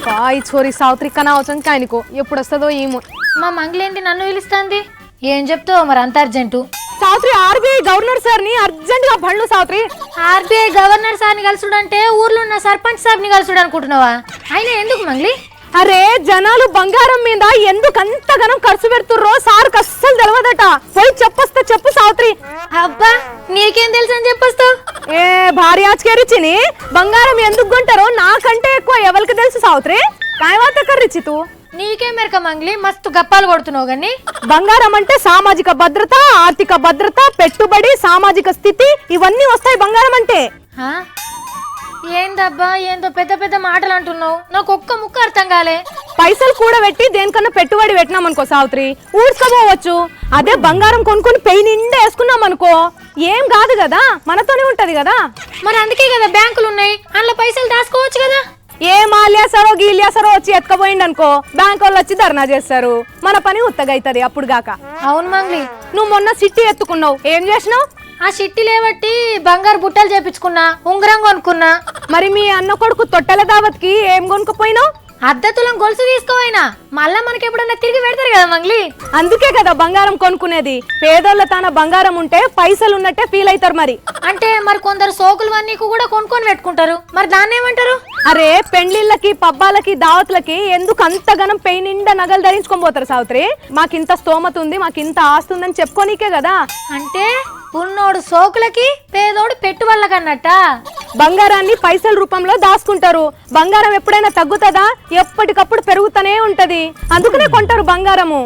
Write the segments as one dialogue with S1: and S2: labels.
S1: ఈ చోరీ సావిత్రి కనవచ్చని కాయనికో ఎప్పుడు వస్తుందో ఏమో.
S2: మా మంగళేంటి నన్ను పిలుస్తుంది? ఏం చెప్తావు మరి అంత urgent?
S1: Savitri RBI governor sir ని అర్జెంట్ గా పళ్ళు సావిత్రి.
S2: ఆర్బీఐ గవర్నర్ సార్ని కలుసుడంటే ఊర్లో ఉన్న సర్పంచ్ సార్ని కలుసుడు అనుకుంటున్నావా? అయినా ఎందుకు మంగళి?
S1: అరే జనాలు బంగారం మీద ఎందుకు అంతగానం ఖర్చు పెడుతుర్రో సార్ అస్సలు తెలియదట. పోయి చెప్పొస్తా చెప్పు సావిత్రి.
S2: అబ్బా నీకేం తెలుసు అని చెప్పొస్తావు?
S1: ఏ భారీ ఆచకేరిచిని బంగారం ఎందుకు కొంటారో నాకంటే ఎక్కువ ఎవరికి తెలుసు సావిత్రి. కాయవాత కర్రిచి తూ
S2: నీకే మెరక మంగళి, మస్తు గప్పాలు కొడుతున్నావు గాని.
S1: బంగారం అంటే సామాజిక భద్రత, ఆర్థిక భద్రత, పెట్టుబడి, సామాజిక స్థితి ఇవన్నీ వస్తాయి బంగారం అంటే.
S2: ఏందబ్బా ఏందో పెద్ద పెద్ద మాటలు అంటున్నావు, నాకు ఒక్క ముక్క అర్థం కాలే.
S1: పైసలు కూడా పెట్టి దేనికన్నా పెట్టుబడి పెట్టినాం అనుకో సావిత్రి ఊడ్చుకోవచ్చు. అదే బంగారం కొనుక్కొని పెయి నిండా వేసుకున్నాం అనుకో ఏం కాదు కదా, మనతోనే ఉంటది కదా.
S2: మరి అందుకే కదా బ్యాంకులు ఉన్నాయి, అందులో పైసలు దాచుకోవచ్చు కదా.
S1: ఏ మాల్యాసారో గీల్యాసారో వచ్చి ఎత్తుకపోయింది అనుకో బ్యాంక్ వాళ్ళు వచ్చి ధర్నా చేస్తారు, మన పని ఉత్తగైతది అప్పుడు గాక.
S2: అవును మంగళి,
S1: నువ్వు మొన్న సిట్టి ఎత్తుకున్నావు, ఏం చేసినావు?
S2: ఆ చిట్టి లేబట్టి బంగారు బుట్టలు చేపించుకున్నా, ఉంగరం కొనుక్కున్నా.
S1: మరి మీ అన్న కొడుకు తొట్టెల దావత్కి ఏం కొనుక్కుపోయినావు?
S2: అద్దతులం గొలుసు తీసుకోవైనా మళ్ళా మనకి ఎప్పుడన్నా తిరిగి పెడతారు కదా మంగళి.
S1: అందుకే కదా బంగారం కొనుక్కునేది. పేదోళ్ళ తన బంగారం ఉంటే పైసలు ఉన్నట్టే ఫీల్ అవుతారు. మరి
S2: అంటే మరి కొందరు సోకులు అన్నీ కూడా కొనుక్కొని పెట్టుకుంటారు, మరి దాన్ని ఏమంటారు?
S1: అరే పెండ్లిళ్ళకి పబ్బాలకి దావత్లకి ఎందుకు అంతగానం పెయి నిండా నగలు ధరించుకొని పోతారు సావిత్రి? మాకింత స్తోమత ఉంది, మాకింత ఆస్తుందని చెప్పుకోనీకే కదా.
S2: అంటే ఉన్నోడు సోకులకి పేదోడు పెట్టుబడులకన్నట్ట.
S1: బంగారాన్ని పైసల రూపంలో దాచుకుంటారు. బంగారం ఎప్పుడైనా తగ్గుతుందా? ఎప్పటికప్పుడు పెరుగుతూనే ఉంటది, అందుకనే కొంటారు బంగారము.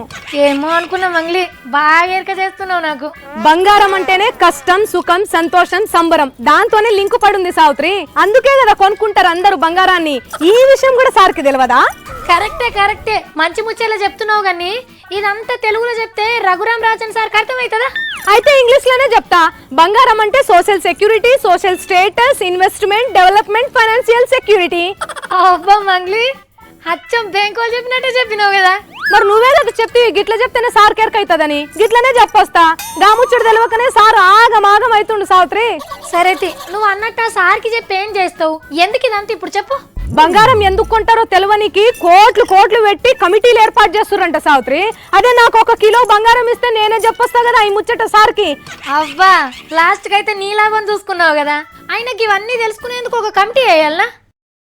S2: ఏమో అనుకున్నా మంగళి, బాగా ఎరక చేస్తున్నావు నాకు.
S1: బంగారం అంటేనే కష్టం, సుఖం, సంతోషం, సంబరం, దాంతోనే లింకు పడుంది సావిత్రి. అందుకే కదా కొనుక్కుంటారు అందరూ బంగారాన్ని. ఈ విషయం కూడా సార్కి తెలియదా?
S2: కరెక్టే మంచి ముచ్చేలా చెప్తున్నావు గాని ఇదంతా తెలుగులో చెప్తే రఘురామ్ రాజన్ సార్కి అర్థమవుతుందా?
S1: అయితే ఇంగ్లీష్ లోనే చెప్తా. బంగారం అంటే social security, social status, investment, development, financial security.
S2: అబ్బా మంగళి, అచ్చం బ్యాంకు వాళ్ళు చెప్పినట్టే చెప్పినావు కదా.
S1: మరి నువ్వే కదా చెప్తే గిట్ల చెప్తేనే సార్ కెరకైతుందని గిట్లనే చెప్పొస్తా. గాముచ్చడు తెలియకనే సార్ ఆగమాగం అవుతుండు సావిత్రి.
S2: సరే నువ్వు అన్నట్టు ఆ సార్కి చెప్పి ఏం చేస్తావు? ఎందుకు ఇదంతా ఇప్పుడు చెప్పు.
S1: బంగారం ఎందుకు కొంటారో తెలియనికి కోట్లు పెట్టి కమిటీలు ఏర్పాటు చేస్తురంట సావిత్రి. అదే నాకు 1 కిలో బంగారం ఇస్తే నేనే చెప్పొస్తా కదా ఈ ముచ్చట సార్కి.
S2: అవ్వా లాస్ట్ కి అయితే నీ లాభం చూసుకున్నావు కదా. ఆయనకి ఇవన్నీ తెలుసుకునేందుకు ఒక కమిటీ వేయాలనా?